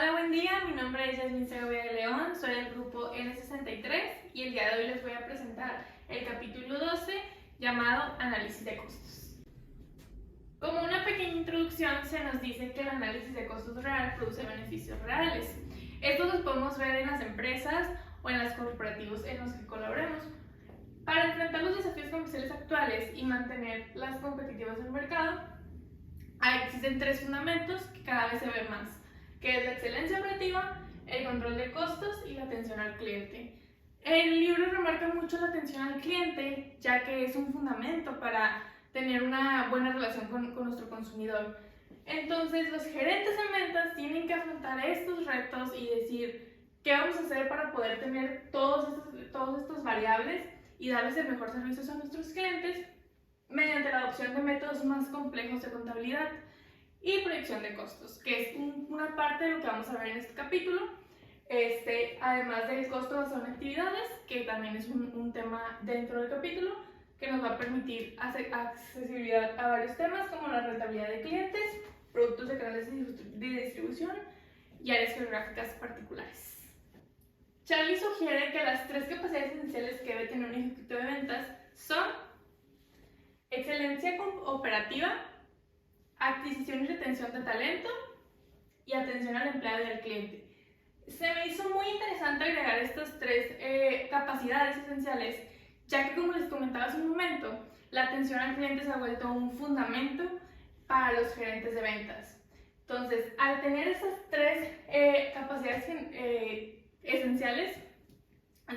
Hola, buen día, mi nombre es Yasmin Segovia de León, soy del grupo N63 y el día de hoy les voy a presentar el capítulo 12 llamado Análisis de Costos. Como una pequeña introducción se nos dice que el análisis de costos real produce beneficios reales. Estos los podemos ver en las empresas o en los corporativos en los que colaboremos. Para enfrentar los desafíos comerciales actuales y mantener las competitivas del mercado, existen tres fundamentos que cada vez se ven más, que es la excelencia operativa, el control de costos y la atención al cliente. El libro remarca mucho la atención al cliente, ya que es un fundamento para tener una buena relación con nuestro consumidor. Entonces, los gerentes de ventas tienen que afrontar estos retos y decir qué vamos a hacer para poder tener todos estos variables y darles el mejor servicio a nuestros clientes mediante la adopción de métodos más complejos de contabilidad y proyección de costos, que es una parte de lo que vamos a ver en este capítulo, además del costo basado en actividades, que también es un tema dentro del capítulo, que nos va a permitir hacer accesibilidad a varios temas como la rentabilidad de clientes, productos de canales de distribución y áreas geográficas particulares. Charlie sugiere que las tres capacidades esenciales que debe tener un ejecutivo de ventas son excelencia operativa, adquisición y retención de talento y atención al empleado y al cliente. Se me hizo muy interesante agregar estas tres capacidades esenciales, ya que como les comentaba hace un momento, la atención al cliente se ha vuelto un fundamento para los gerentes de ventas. Entonces, al tener esas tres capacidades esenciales,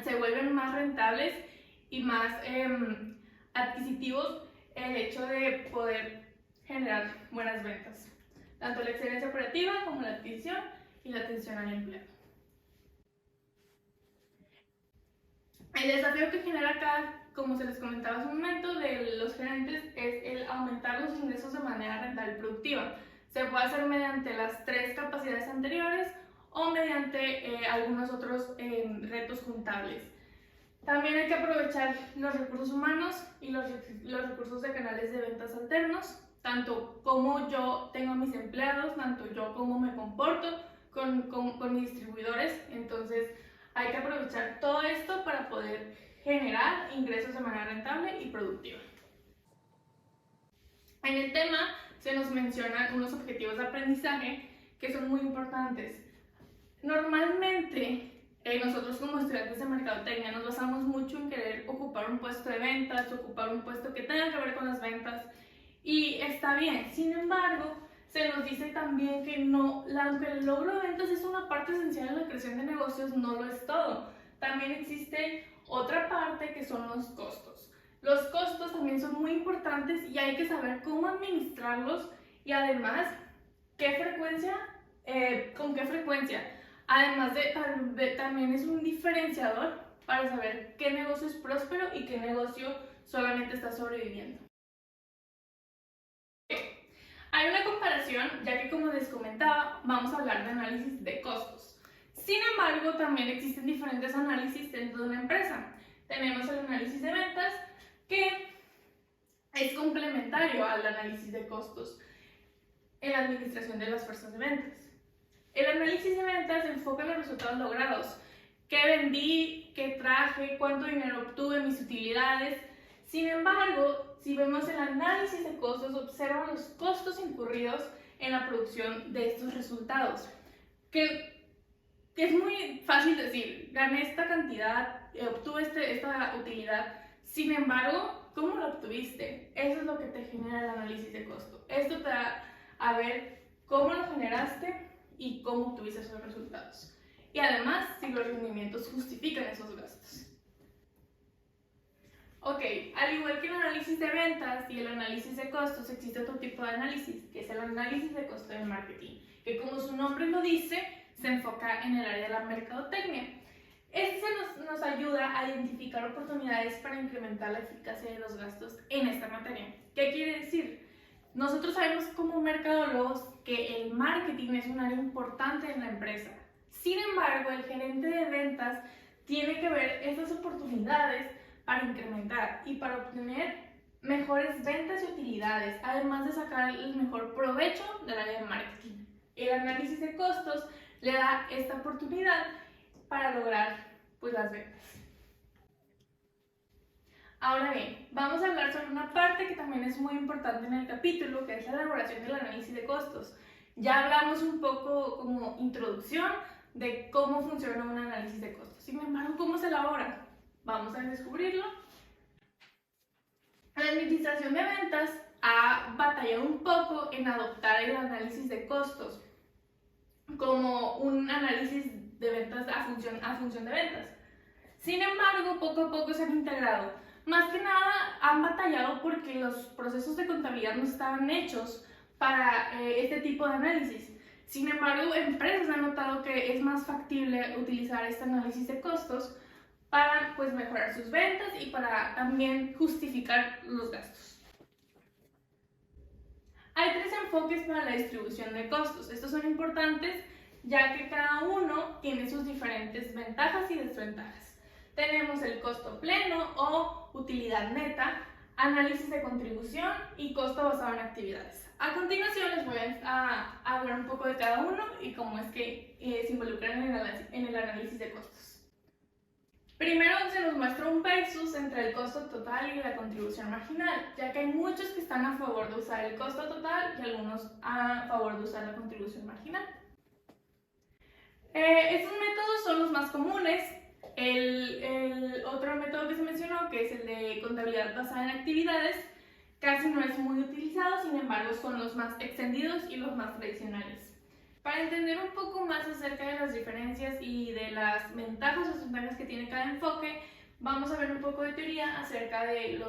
se vuelven más rentables y más adquisitivos el hecho de poder generar buenas ventas, tanto la excelencia operativa como la adquisición y la atención al empleado. El desafío que genera acá, como se les comentaba hace un momento, de los gerentes es el aumentar los ingresos de manera rentable y productiva. Se puede hacer mediante las tres capacidades anteriores o mediante algunos otros retos juntables. También hay que aprovechar los recursos humanos y los recursos de canales de ventas alternos, tanto como yo tengo a mis empleados, tanto yo como me comporto con mis distribuidores. Entonces hay que aprovechar todo esto para poder generar ingresos de manera rentable y productiva. En el tema se nos mencionan unos objetivos de aprendizaje que son muy importantes. Normalmente nosotros como estudiantes de mercadotecnia nos basamos mucho en querer ocupar un puesto de ventas, ocupar un puesto que tenga que ver con las ventas, y está bien. Sin embargo, se nos dice también que aunque el logro de ventas es una parte esencial en la creación de negocios, no lo es todo. También existe otra parte que son los costos. Los costos también son muy importantes y hay que saber cómo administrarlos y además con qué frecuencia. Además también es un diferenciador para saber qué negocio es próspero y qué negocio solamente está sobreviviendo. Hay una comparación, ya que como les comentaba, vamos a hablar de análisis de costos. Sin embargo, también existen diferentes análisis dentro de una empresa. Tenemos el análisis de ventas, que es complementario al análisis de costos en la administración de las fuerzas de ventas. El análisis de ventas se enfoca en los resultados logrados, qué vendí, qué traje, cuánto dinero obtuve, mis utilidades. Sin embargo, si vemos el análisis de costos, observa los costos incurridos en la producción de estos resultados, que es muy fácil decir, gané esta cantidad, obtuve esta utilidad. Sin embargo, ¿cómo lo obtuviste? Eso es lo que te genera el análisis de costo. Esto te da a ver cómo lo generaste y cómo obtuviste esos resultados. Y además, si los rendimientos justifican esos gastos. Ok, al igual que el análisis de ventas y el análisis de costos, existe otro tipo de análisis, que es el análisis de costo del marketing, que como su nombre lo dice, se enfoca en el área de la mercadotecnia. Este nos ayuda a identificar oportunidades para incrementar la eficacia de los gastos en esta materia. ¿Qué quiere decir? Nosotros sabemos como mercadólogos que el marketing es un área importante en la empresa. Sin embargo, el gerente de ventas tiene que ver estas oportunidades para incrementar y para obtener mejores ventas y utilidades, además de sacar el mejor provecho del área de marketing. El análisis de costos le da esta oportunidad para lograr pues las ventas. Ahora bien, vamos a hablar sobre una parte que también es muy importante en el capítulo, que es la elaboración del análisis de costos. Ya hablamos un poco como introducción de cómo funciona un análisis de costos. Sin embargo, ¿cómo se elabora? Vamos a descubrirlo. La administración de ventas ha batallado un poco en adoptar el análisis de costos como un análisis de ventas a función de ventas. Sin embargo, poco a poco se han integrado. Más que nada han batallado porque los procesos de contabilidad no estaban hechos para este tipo de análisis. Sin embargo, empresas han notado que es más factible utilizar este análisis de costos para pues, mejorar sus ventas y para también justificar los gastos. Hay tres enfoques para la distribución de costos. Estos son importantes ya que cada uno tiene sus diferentes ventajas y desventajas. Tenemos el costo pleno o utilidad neta, análisis de contribución y costo basado en actividades. A continuación les voy a hablar un poco de cada uno y cómo es que se involucran en el análisis de costos. Primero se nos muestra un versus entre el costo total y la contribución marginal, ya que hay muchos que están a favor de usar el costo total y algunos a favor de usar la contribución marginal. Estos métodos son los más comunes. El otro método que se mencionó, que es el de contabilidad basada en actividades, casi no es muy utilizado, sin embargo son los más extendidos y los más tradicionales. Para entender un poco más acerca de las diferencias y de las ventajas o desventajas que tiene cada enfoque, vamos a ver un poco de teoría acerca de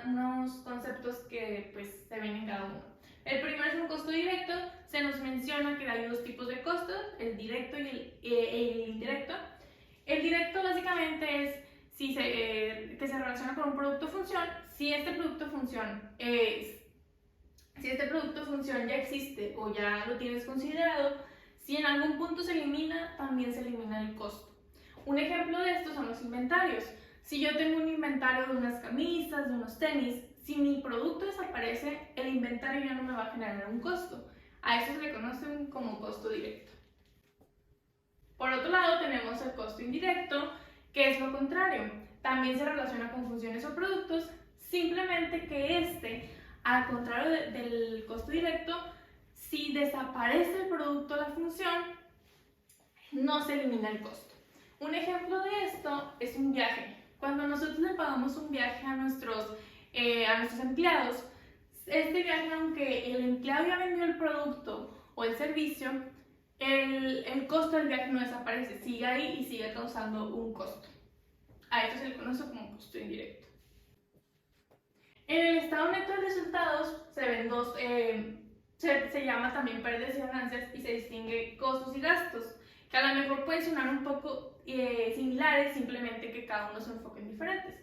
unos conceptos que pues, se ven en cada uno. El primero es un costo directo. Se nos menciona que hay dos tipos de costos, el directo y el indirecto. El directo básicamente es que se relaciona con un producto o función. Si este producto o función ya existe o ya lo tienes considerado, si en algún punto se elimina, también se elimina el costo. Un ejemplo de esto son los inventarios. Si yo tengo un inventario de unas camisas, de unos tenis, si mi producto desaparece, el inventario ya no me va a generar un costo. A eso se le conoce como costo directo. Por otro lado, tenemos el costo indirecto, que es lo contrario. También se relaciona con funciones o productos, simplemente que al contrario del costo directo, si desaparece el producto o la función, no se elimina el costo. Un ejemplo de esto es un viaje. Cuando nosotros le pagamos un viaje a nuestros empleados, este viaje, aunque el empleado ya vendió el producto o el servicio, el costo del viaje no desaparece, sigue ahí y sigue causando un costo. A esto se le conoce como costo indirecto. En el estado neto de resultados se ven se llama también pérdidas y ganancias y se distingue costos y gastos, que a lo mejor pueden sonar un poco similares, simplemente que cada uno se enfoca en diferentes.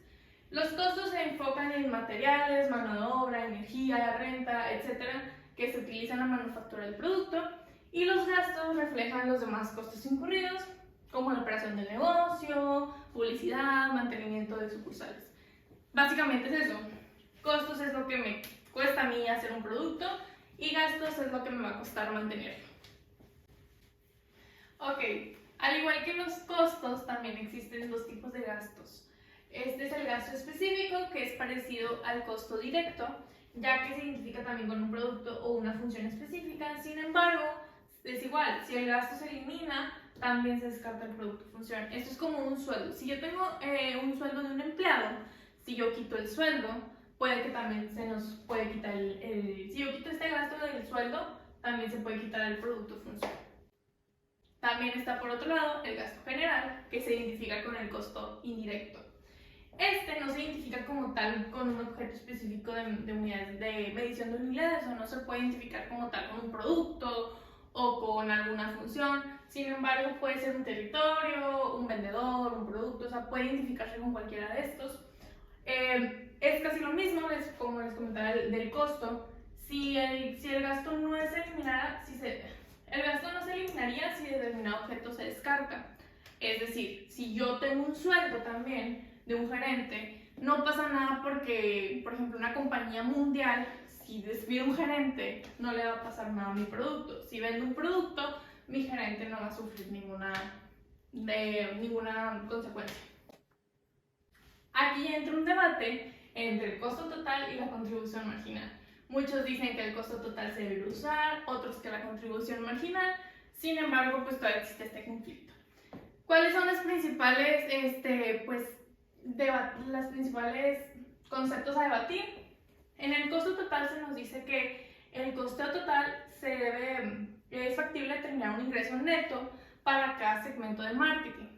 Los costos se enfocan en materiales, mano de obra, energía, renta, etcétera, que se utilizan en la manufactura del producto, y los gastos reflejan los demás costos incurridos, como la operación del negocio, publicidad, mantenimiento de sucursales. Básicamente es eso. Costos es lo que me cuesta a mí hacer un producto y gastos es lo que me va a costar mantenerlo. Ok, al igual que los costos, también existen dos tipos de gastos. Este es el gasto específico, que es parecido al costo directo, ya que se identifica también con un producto o una función específica. Sin embargo, es igual, si el gasto se elimina, también se descarta el producto o función. Esto es como un sueldo. Si yo tengo un sueldo de un empleado, si yo quito el sueldo, puede que también se nos puede quitar si yo quito este gasto del sueldo, también se puede quitar el producto o función. También está por otro lado el gasto general, que se identifica con el costo indirecto. Este no se identifica como tal con un objeto específico de unidades de medición de unidades, o no se puede identificar como tal con un producto o con alguna función. Sin embargo, puede ser un territorio, un vendedor, un producto, o sea, puede identificarse con cualquiera de estos. Es casi lo mismo, como les comentaba del costo. Si el gasto no se eliminara, el gasto no se eliminaría si determinado objeto se descarta. Es decir, si yo tengo un sueldo también de un gerente, no pasa nada porque, por ejemplo, una compañía mundial, si despide un gerente, no le va a pasar nada a mi producto. Si vendo un producto, mi gerente no va a sufrir ninguna consecuencia. Aquí entra un debate entre el costo total y la contribución marginal. Muchos dicen que el costo total se debe usar, otros que la contribución marginal. Sin embargo, pues todavía existe este conflicto. ¿Cuáles son los principales conceptos a debatir? En el costo total se nos dice que el costo total es factible determinar un ingreso neto para cada segmento de marketing.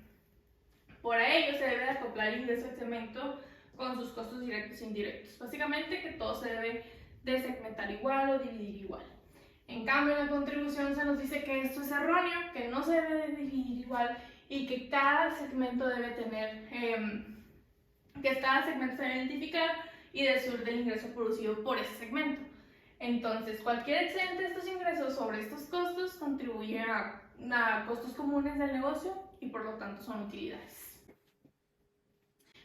Por ello se debe de acoplar el ingreso del segmento con sus costos directos e indirectos. Básicamente que todo se debe de segmentar igual o dividir igual. En cambio, en la contribución se nos dice que esto es erróneo, que no se debe de dividir igual y que cada segmento debe tener, identificar y decir del ingreso producido por ese segmento. Entonces, cualquier excedente de estos ingresos sobre estos costos contribuye a costos comunes del negocio y por lo tanto son utilidades.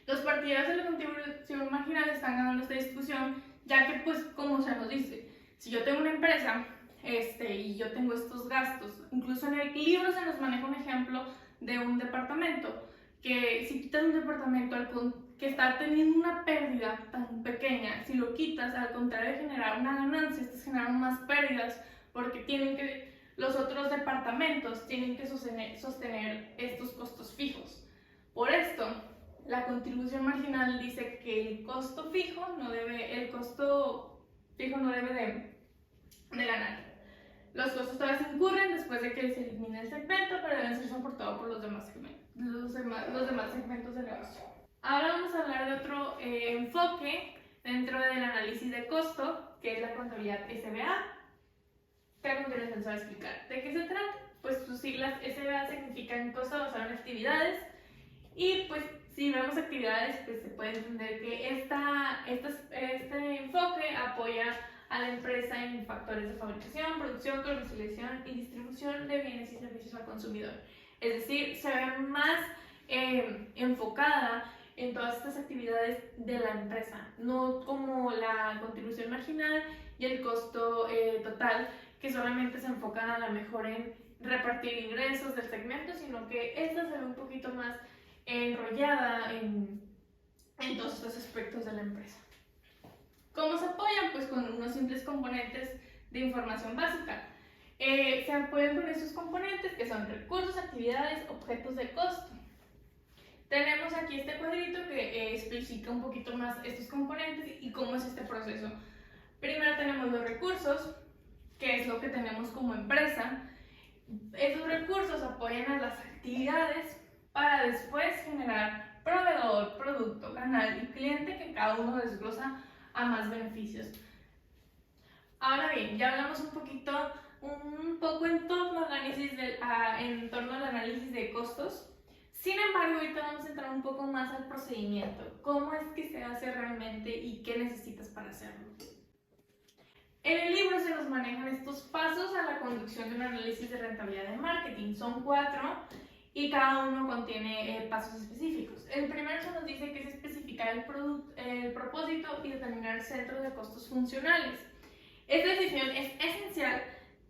Los partidarios de la contribución marginal están ganando esta discusión, ya que, pues, como se nos dice, si yo tengo una empresa y yo tengo estos gastos, incluso en el libro se nos maneja un ejemplo de un departamento, que si quitas un departamento que está teniendo una pérdida tan pequeña, si lo quitas, al contrario de generar una ganancia, estás generando más pérdidas, porque los otros departamentos tienen que sostener estos costos fijos. Por esto, la contribución marginal dice que el costo fijo no debe de ganar. Los costos todavía se incurren después de que se elimine el segmento, pero deben ser soportados por los demás segmentos del negocio. Ahora vamos a hablar de otro enfoque dentro del análisis de costo, que es la contabilidad SBA, que a continuación se va a explicar. ¿De qué se trata? Pues sus siglas SBA significan costo basado en actividades, y pues si vemos actividades, pues se puede entender que este enfoque apoya a la empresa en factores de fabricación, producción, comercialización y distribución de bienes y servicios al consumidor. Es decir, se ve más enfocada en todas estas actividades de la empresa, no como la contribución marginal y el costo total, que solamente se enfocan a lo mejor en repartir ingresos del segmento, sino que esta se ve un poquito más enrollada en todos estos aspectos de la empresa. ¿Cómo se apoyan? Pues con unos simples componentes de información básica. Se apoyan con estos componentes que son recursos, actividades, objetos de costo. Tenemos aquí este cuadrito que explica un poquito más estos componentes y cómo es este proceso. Primero tenemos los recursos, que es lo que tenemos como empresa. Estos recursos apoyan a las actividades para después generar proveedor, producto, canal y cliente, que cada uno desglosa a más beneficios. Ahora bien, ya hablamos un poco en torno al análisis de costos. Sin embargo, ahorita vamos a entrar un poco más al procedimiento. ¿Cómo es que se hace realmente y qué necesitas para hacerlo? En el libro se nos manejan estos pasos a la conducción de un análisis de rentabilidad de marketing. Son 4 y cada uno contiene pasos específicos. El primero se nos dice que es especificar el propósito y determinar centros de costos funcionales. Esta decisión es esencial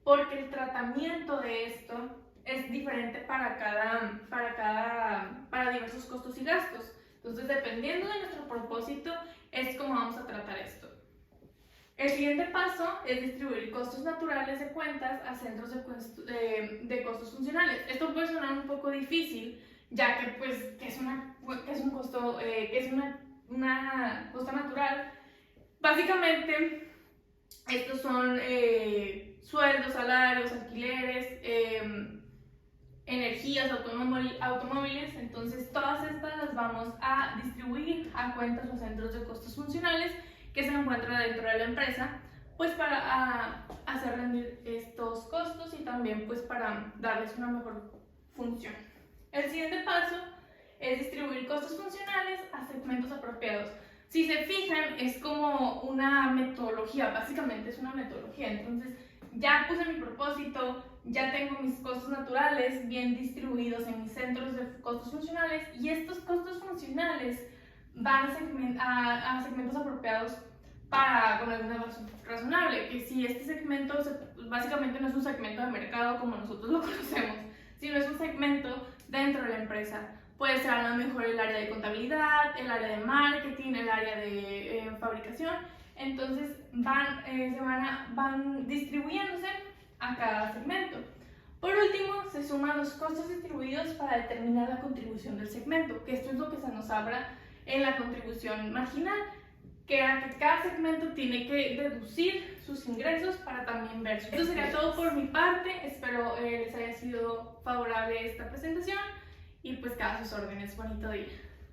porque el tratamiento de esto es diferente para diversos costos y gastos. Entonces, dependiendo de nuestro propósito, es como vamos a tratar esto. El siguiente paso es distribuir costos naturales de cuentas a centros de costos funcionales. Esto puede sonar un poco difícil, ya que pues es una costo natural. Básicamente, estos son sueldos, salarios, alquileres, energías, automóviles. Entonces, todas estas las vamos a distribuir a cuentas o centros de costos funcionales que se encuentran dentro de la empresa, pues para hacer rendir estos costos y también pues para darles una mejor función. El siguiente paso es distribuir costos funcionales a segmentos apropiados. Si se fijan, es como una metodología, básicamente es una metodología. Entonces, ya puse mi propósito, ya tengo mis costos naturales bien distribuidos en mis centros de costos funcionales, y estos costos funcionales van a segmentos apropiados con alguna razón razonable, que si este segmento básicamente no es un segmento de mercado como nosotros lo conocemos, sino es un segmento dentro de la empresa. Puede ser a lo mejor el área de contabilidad, el área de marketing, el área de fabricación. Entonces van distribuyéndose a cada segmento. Por último, se suman los costos distribuidos para determinar la contribución del segmento, que esto es lo que se nos habla en la contribución marginal, que cada segmento tiene que deducir sus ingresos para también ver sus. Esto sería todo por mi parte. Espero les haya sido favorable esta presentación y pues queda a sus órdenes. Bonito día.